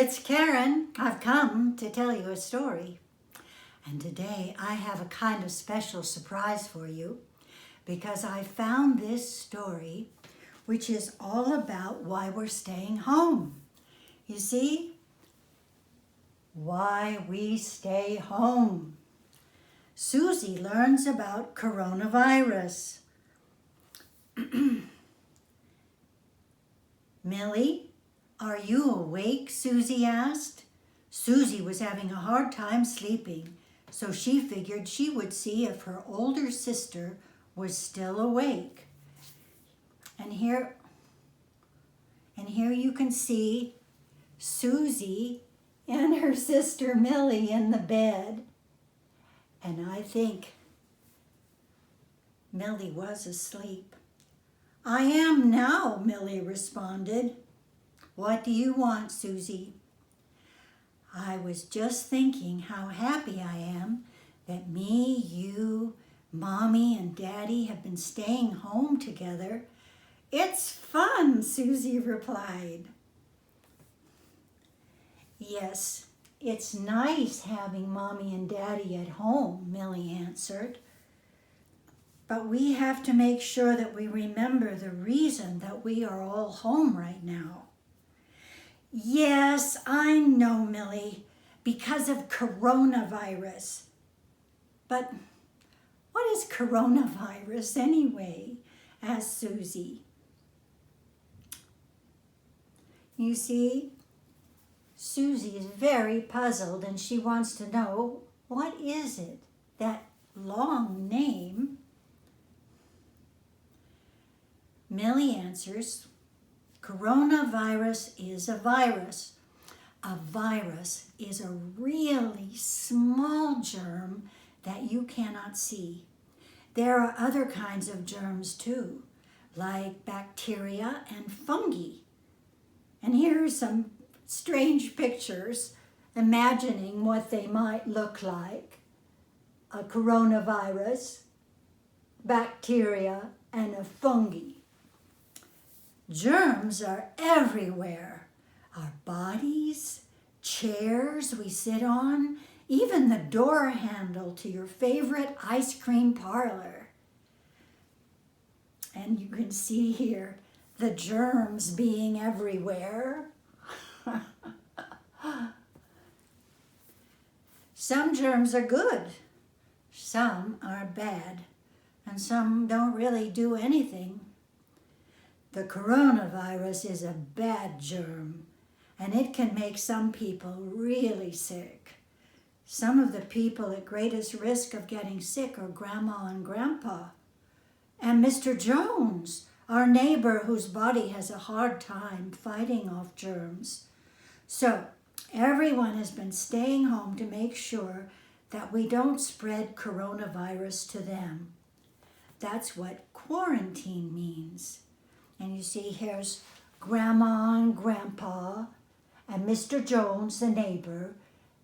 it's Karen. I've come to tell you a story. And today I have a kind of special surprise for you because I found this story which is all about why we're staying home. You see, why we stay home. Susie learns about coronavirus. Millie, are you awake? Susie asked. Susie was having a hard time sleeping, so she figured she would see if her older sister was still awake. And here you can see Susie and her sister Millie in the bed. And I think Millie was asleep. I am now, Millie responded. What do you want, Susie? I was just thinking how happy I am that me, you, Mommy, and Daddy have been staying home together. It's fun, Susie replied. Yes, it's nice having Mommy and Daddy at home, Millie answered. But we have to make sure that we remember the reason that we are all home right now. Yes, I know, Millie, because of coronavirus. But what is coronavirus anyway? Asked Susie. You see, Susie is very puzzled and she wants to know, what is it, that long name? Millie answers, coronavirus is a virus. A virus is a really small germ that you cannot see. There are other kinds of germs too, like bacteria and fungi. And here are some strange pictures, imagining what they might look like. A coronavirus, bacteria, and a fungi. Germs are everywhere. Our bodies, chairs we sit on, even the door handle to your favorite ice cream parlor. And you can see here the germs being everywhere. Some germs are good, some are bad, and some don't really do anything. The coronavirus is a bad germ, and it can make some people really sick. Some of the people at greatest risk of getting sick are Grandma and Grandpa, and Mr. Jones, our neighbor whose body has a hard time fighting off germs. So everyone has been staying home to make sure that we don't spread coronavirus to them. That's what quarantine means. And you see here's Grandma and Grandpa and Mr. Jones, the neighbor,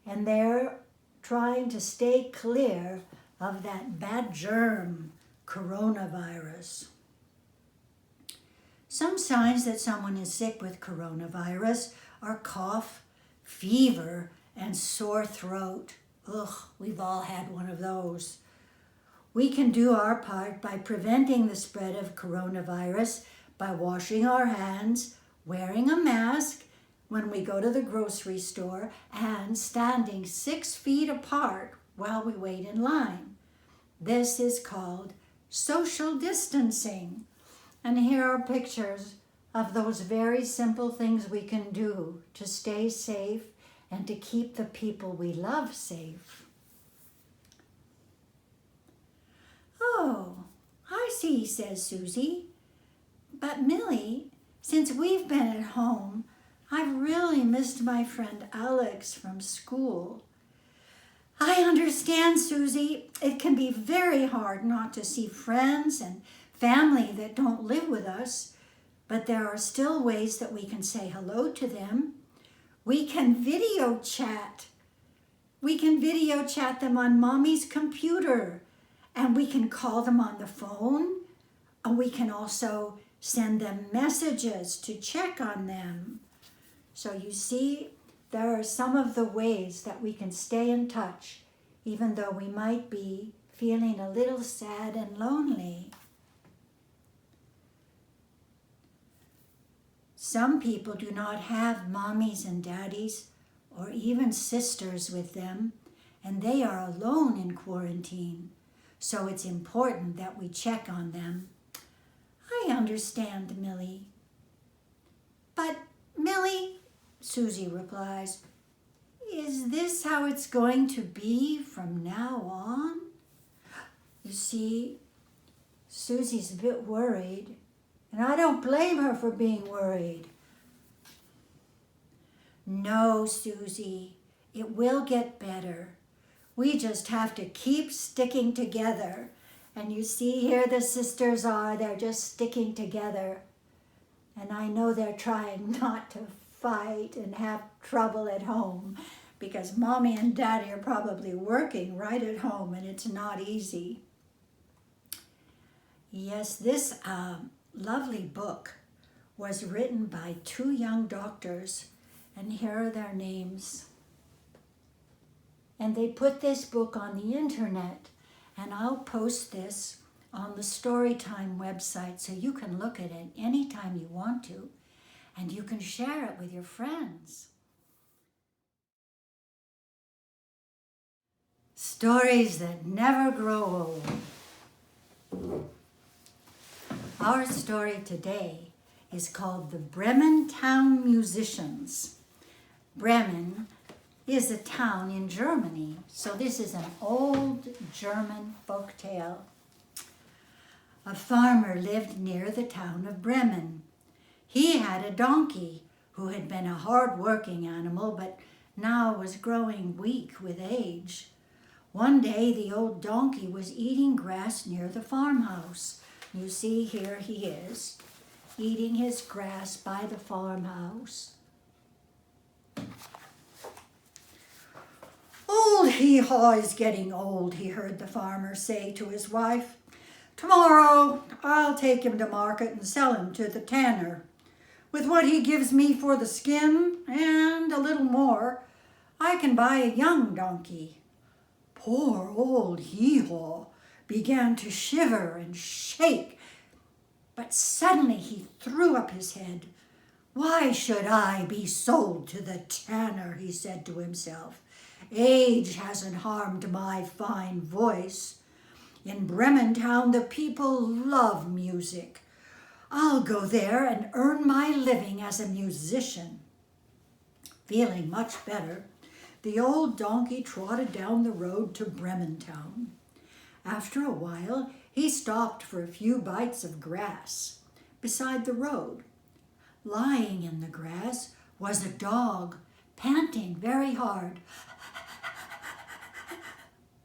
and they're trying to stay clear of that bad germ, coronavirus. Some signs that someone is sick with coronavirus are cough, fever, and sore throat. Ugh, we've all had one of those. We can do our part by preventing the spread of coronavirus by washing our hands, wearing a mask when we go to the grocery store, and standing 6 feet apart while we wait in line. This is called social distancing. And here are pictures of those very simple things we can do to stay safe and to keep the people we love safe. Oh, I see, says Susie. But Millie, since we've been at home, I've really missed my friend Alex from school. I understand, Susie. It can be very hard not to see friends and family that don't live with us, but there are still ways that we can say hello to them. We can video chat. We can video chat them on Mommy's computer, and we can call them on the phone, and we can also send them messages to check on them. So you see, there are some of the ways that we can stay in touch, even though we might be feeling a little sad and lonely. Some people do not have mommies and daddies or even sisters with them, and they are alone in quarantine. So it's important that we check on them. I understand, Millie. But, Millie, Susie replies, is this how it's going to be from now on? You see, Susie's a bit worried, and I don't blame her for being worried. No, Susie, it will get better. We just have to keep sticking together. And you see here the sisters are, they're just sticking together. And I know they're trying not to fight and have trouble at home because Mommy and Daddy are probably working right at home and it's not easy. Yes, this lovely book was written by 2 young doctors, and here are their names. And they put this book on the internet, and I'll post this on the Storytime website so you can look at it anytime you want to, and you can share it with your friends. Stories that never grow old. Our story today is called The Bremen Town Musicians. Bremen is a town in Germany, so this is an old German folk tale. A farmer lived near the town of Bremen. He had a donkey who had been a hard-working animal, but now was growing weak with age. One day the old donkey was eating grass near the farmhouse. You see here he is, eating his grass by the farmhouse. Old Hee-Haw is getting old, he heard the farmer say to his wife. Tomorrow I'll take him to market and sell him to the tanner. With what he gives me for the skin and a little more, I can buy a young donkey. Poor old Hee-Haw began to shiver and shake, but suddenly he threw up his head. Why should I be sold to the tanner, he said to himself. Age hasn't harmed my fine voice. In Bremen Town, the people love music. I'll go there and earn my living as a musician. Feeling much better, the old donkey trotted down the road to Bremen Town. After a while, he stopped for a few bites of grass beside the road. Lying in the grass was a dog, panting very hard.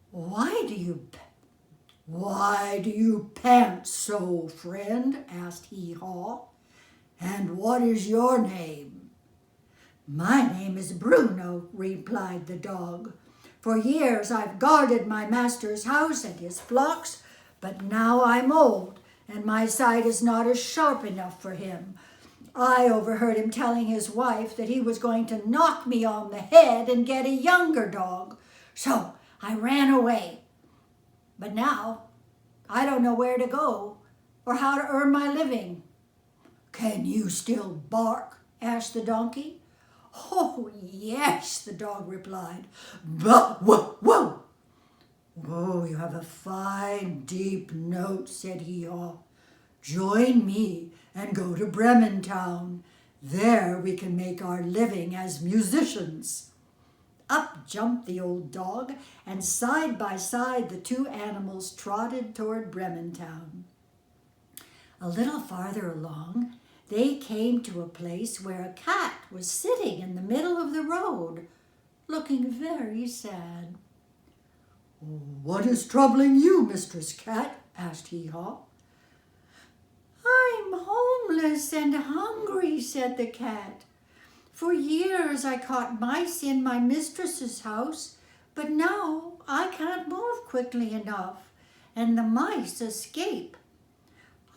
Why do you pant so, friend? Asked Hee-Haw. And what is your name? My name is Bruno, replied the dog. For years I've guarded my master's house and his flocks, but now I'm old and my sight is not as sharp enough for him. I overheard him telling his wife that he was going to knock me on the head and get a younger dog. So I ran away. But now I don't know where to go or how to earn my living. Can you still bark? Asked the donkey. Oh, yes, the dog replied. But whoa, whoa. Oh, you have a fine, deep note, said Hee-Haw. Join me and go to Bremen Town. There we can make our living as musicians. Up jumped the old dog, and side by side the 2 animals trotted toward Bremen Town. A little farther along, they came to a place where a cat was sitting in the middle of the road, looking very sad. What is troubling you, Mistress Cat? Asked Hee-Haw. I'm homeless and hungry, said the cat. For years I caught mice in my mistress's house, but now I can't move quickly enough, and the mice escape.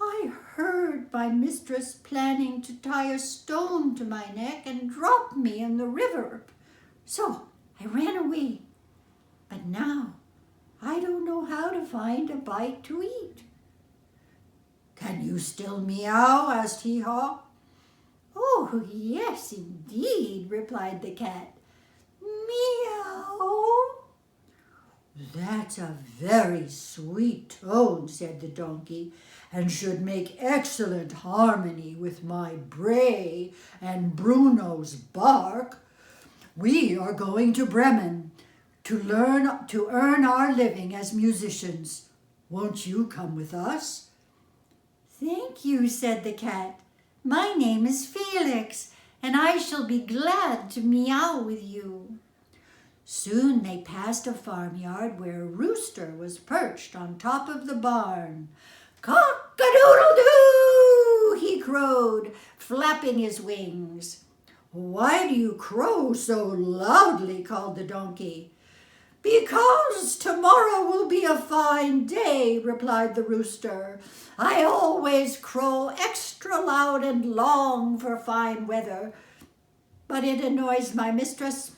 I heard my mistress planning to tie a stone to my neck and drop me in the river. So I ran away. But now I don't know how to find a bite to eat." "Can you still meow?" asked Hee-Haw. "Oh, yes, indeed," replied the cat. "Meow." "That's a very sweet tone," said the donkey, "and should make excellent harmony with my bray and Bruno's bark. We are going to Bremen to earn our living as musicians. Won't you come with us?" "Thank you," said the cat. "My name is Felix, and I shall be glad to meow with you." Soon they passed a farmyard where a rooster was perched on top of the barn. "Cock-a-doodle-doo!" he crowed, flapping his wings. "Why do you crow so loudly?" called the donkey. "Because tomorrow will be a fine day," replied the rooster. "I always crow extra loud and long for fine weather, but it annoys my mistress.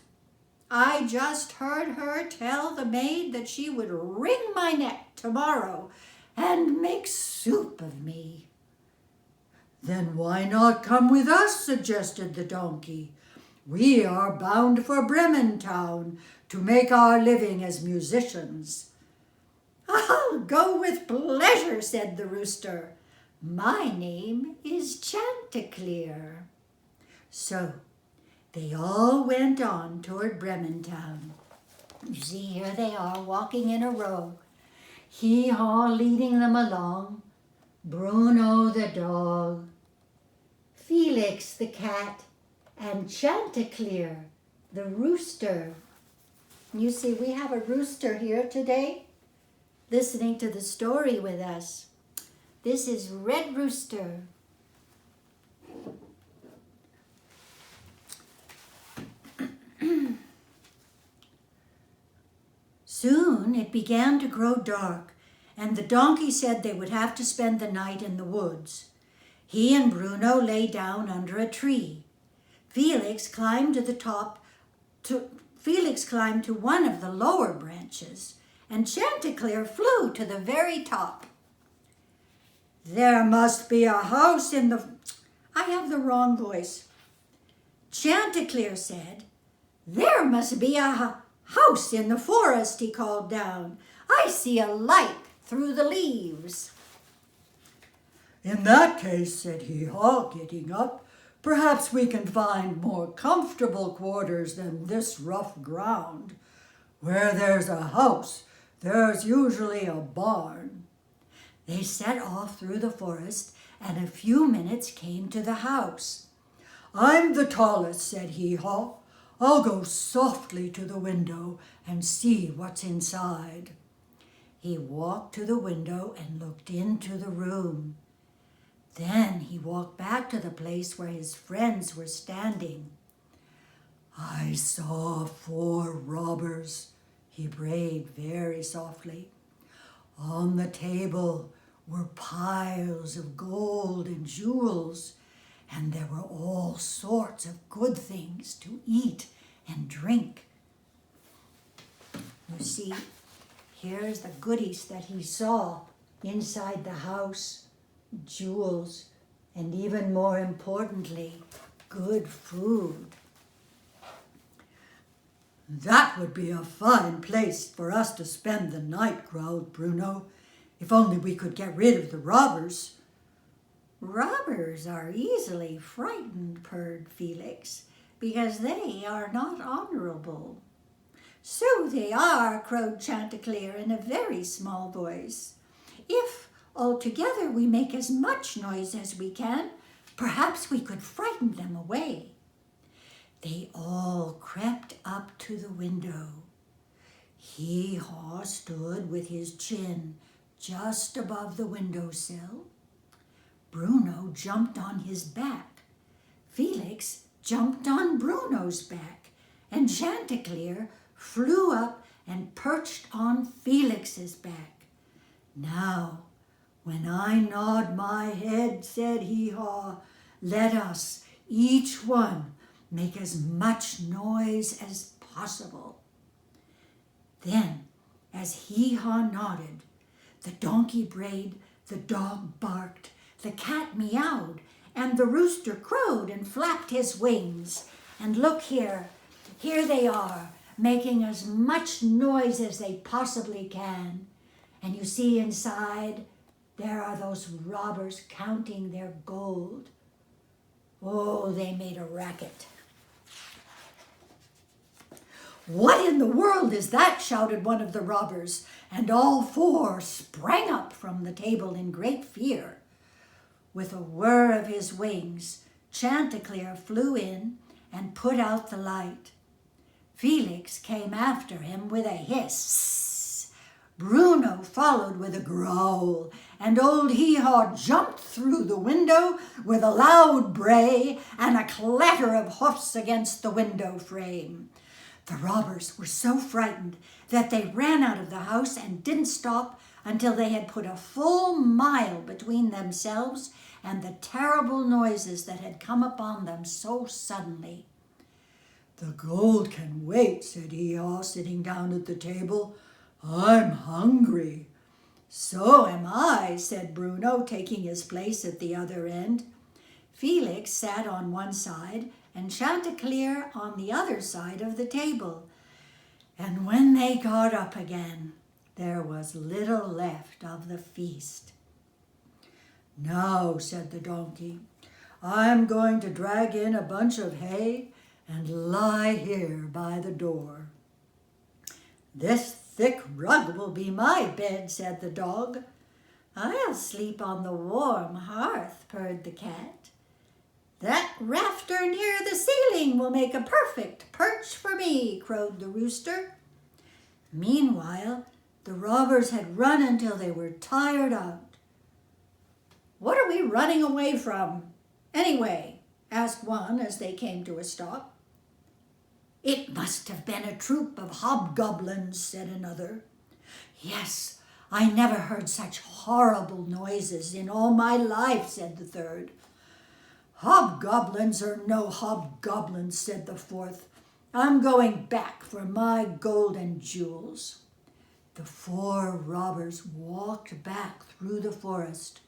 I just heard her tell the maid that she would wring my neck tomorrow and make soup of me." "Then why not come with us?" suggested the donkey. "We are bound for Bremen Town to make our living as musicians." "I'll go with pleasure," said the rooster. "My name is Chanticleer." So they all went on toward Bremen Town. You see, here they are walking in a row, Hee-Haw leading them along, Bruno the dog, Felix the cat, and Chanticleer the rooster. You see, we have a rooster here today listening to the story with us. This is Red Rooster. Soon it began to grow dark, and the donkey said they would have to spend the night in the woods. He and Bruno lay down under a tree. Felix climbed to one of the lower branches, and Chanticleer flew to the very top. "There must be a house in the..." I have the wrong voice. Chanticleer said, "There must be a house in the forest," he called down. "I see a light through the leaves." "In that case," said Hee-Haw, getting up, "perhaps we can find more comfortable quarters than this rough ground. Where there's a house, there's usually a barn." They set off through the forest, and in a few minutes came to the house. "I'm the tallest," said Hee-Haw. "I'll go softly to the window and see what's inside." He walked to the window and looked into the room. Then he walked back to the place where his friends were standing. "I saw 4 robbers," he brayed very softly. "On the table were piles of gold and jewels, and there were all sorts of good things to eat and drink." You see, here's the goodies that he saw inside the house: jewels, and even more importantly, good food. "That would be a fine place for us to spend the night," growled Bruno. "If only we could get rid of the robbers." "Robbers are easily frightened," purred Felix, "because they are not honorable." "So they are," crowed Chanticleer in a very small voice. "If altogether we make as much noise as we can, perhaps we could frighten them away." They all crept up to the window. Hee-Haw stood with his chin just above the windowsill. Bruno jumped on his back. Felix jumped on Bruno's back, and Chanticleer flew up and perched on Felix's back. "Now, when I nod my head," said Hee-Haw, "let us, each one, make as much noise as impossible. Then, as Hee-Haw nodded, the donkey brayed, the dog barked, the cat meowed, and the rooster crowed and flapped his wings. And look here they are, making as much noise as they possibly can. And you see inside, there are those robbers counting their gold. Oh, they made a racket. "What in the world is that?" shouted one of the robbers, and all four sprang up from the table in great fear. With a whir of his wings, Chanticleer flew in and put out the light. Felix came after him with a hiss. Bruno followed with a growl, and old Hee-Haw jumped through the window with a loud bray and a clatter of hoofs against the window frame. The robbers were so frightened that they ran out of the house and didn't stop until they had put a full mile between themselves and the terrible noises that had come upon them so suddenly. "The gold can wait," said Hee-Haw, sitting down at the table. "I'm hungry." "So am I," said Bruno, taking his place at the other end. Felix sat on one side and Chanticleer on the other side of the table. And when they got up again, there was little left of the feast. "Now," said the donkey, "I'm going to drag in a bunch of hay and lie here by the door." "This thick rug will be my bed," said the dog. "I'll sleep on the warm hearth," purred the cat. "That rafter near the ceiling will make a perfect perch for me," crowed the rooster. Meanwhile, the robbers had run until they were tired out. "What are we running away from, anyway?" asked one as they came to a stop. "It must have been a troop of hobgoblins," said another. "Yes, I never heard such horrible noises in all my life," said the third. "Hobgoblins or no hobgoblins," said the fourth, "I'm going back for my gold and jewels." The four robbers walked back through the forest.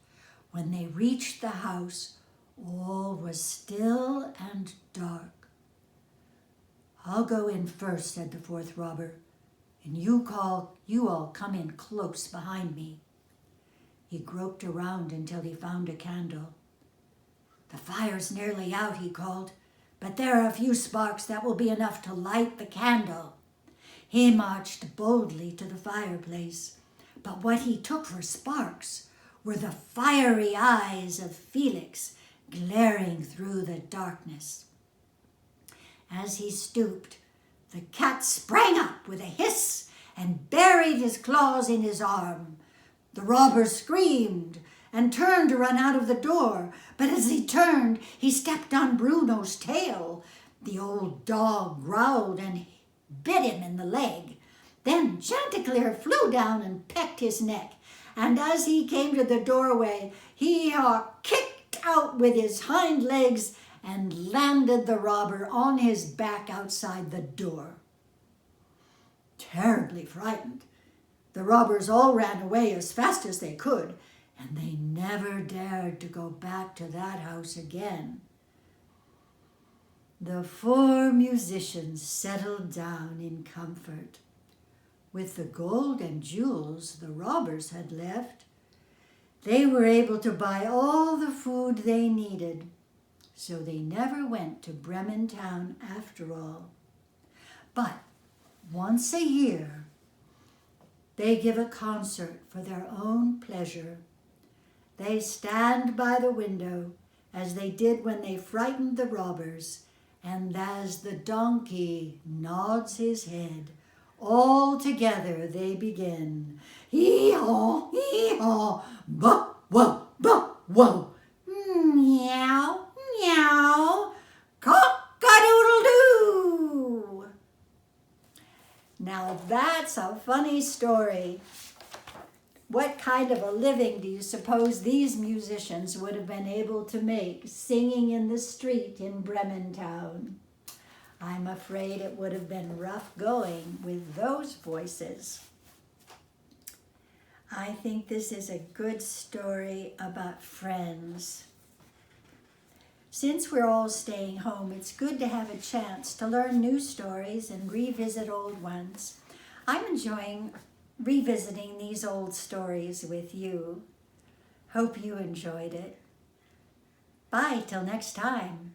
When they reached the house, all was still and dark. "I'll go in first," said the fourth robber, "and you all come in close behind me." He groped around until he found a candle. "The fire's nearly out," he called, "but there are a few sparks that will be enough to light the candle." He marched boldly to the fireplace, but what he took for sparks were the fiery eyes of Felix glaring through the darkness. As he stooped, the cat sprang up with a hiss and buried his claws in his arm. The robber screamed and turned to run out of the door, but as he turned, he stepped on Bruno's tail. The old dog growled and bit him in the leg. Then Chanticleer flew down and pecked his neck, and as he came to the doorway, Hee-Haw kicked out with his hind legs and landed the robber on his back outside the door. Terribly frightened, the robbers all ran away as fast as they could, and they never dared to go back to that house again. The four musicians settled down in comfort. With the gold and jewels the robbers had left, they were able to buy all the food they needed, so they never went to Bremen Town after all. But once a year, they give a concert for their own pleasure. They stand by the window as they did when they frightened the robbers, and as the donkey nods his head, all together they begin. Hee-haw, hee-haw, buh-whoa, buh-whoa. Meow, meow, cock-a-doodle-doo. Now that's a funny story. What kind of a living do you suppose these musicians would have been able to make singing in the street in Bremen Town? I'm afraid it would have been rough going with those voices. I think this is a good story about friends. Since we're all staying home, it's good to have a chance to learn new stories and revisit old ones. I'm enjoying revisiting these old stories with you. Hope you enjoyed it. Bye till next time.